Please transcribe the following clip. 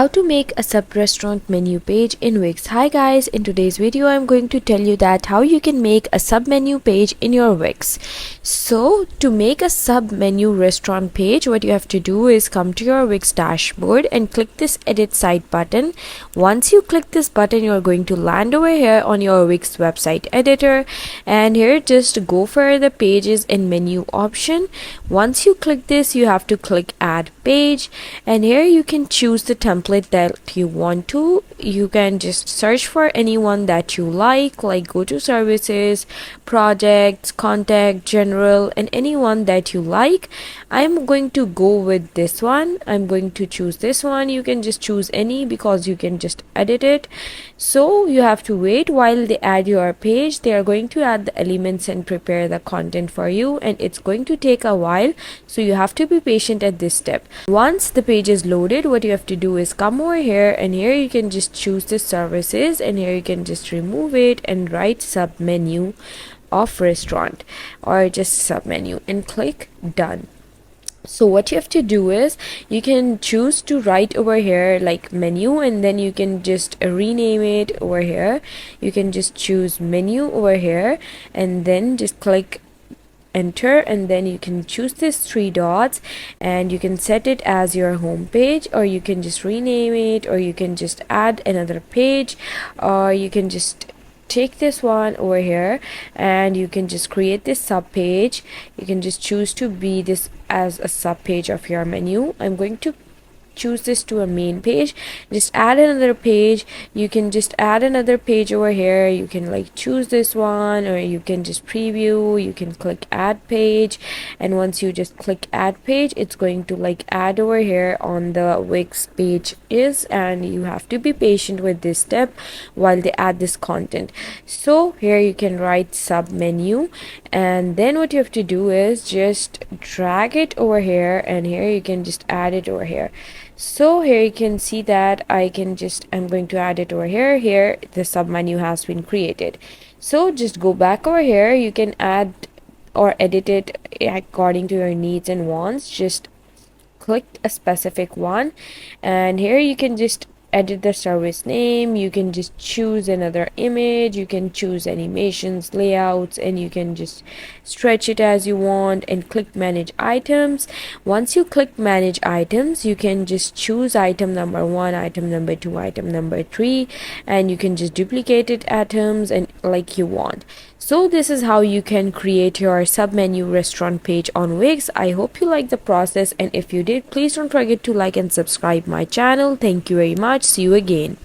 How to make a sub-restaurant menu page in Wix. Hi guys, in today's video I'm going to tell you that how you can make a sub-menu page in your Wix. So to make a sub-menu restaurant page, what you have to do is come to your Wix dashboard and click this edit site button. Once you click this button, you're going to land over here on your Wix website editor, and here just go for the pages and menu option. Once you click this, you have to click add page, and here you can choose the template that you want to. You can just search for anyone that you like go to services, projects, contact, general, and anyone that you like. I'm going to go with this one. I'm going to choose this one. You can just choose any because you can just edit it. So you have to wait while they add your page. They are going to add the elements and prepare the content for you, and it's going to take a while, so you have to be patient at this step. Once the page is loaded, what you have to do is come over here, and here you can just choose the services, and here you can just remove it and write sub menu of restaurant or just sub menu and click done. So what you have to do is you can choose to write over here like menu, and then you can just rename it over here. You can just choose menu over here and then just click enter, and then you can choose this three dots and you can set it as your home page, or you can just rename it, or you can just add another page, or you can just take this one over here and you can just create this sub page. You can just choose to be this as a sub page of your menu. I'm going to choose this to a main page. Just add another page. You can just add another page over here. You can like choose this one, or you can just preview. You can click add page, and once you just click add page, it's going to like add over here on the Wix page is, and you have to be patient with this step while they add this content. So here you can write sub menu, and then what you have to do is just drag it over here, and here you can just add it over here. So here you can see that I'm going to add it over here. Here the sub menu has been created. So just go back over here. You can add or edit it according to your needs and wants. Just click a specific one, and here you can just edit the service name. You can just choose another image. You can choose animations, layouts, and you can just stretch it as you want and click manage items. Once you click manage items, you can just choose item number 1, item number 2, item number 3, and you can just duplicate it items and like you want. So this is how you can create your sub-menu restaurant page on Wix. I hope you liked the process, and if you did, please don't forget to like and subscribe my channel. Thank you very much. See you again.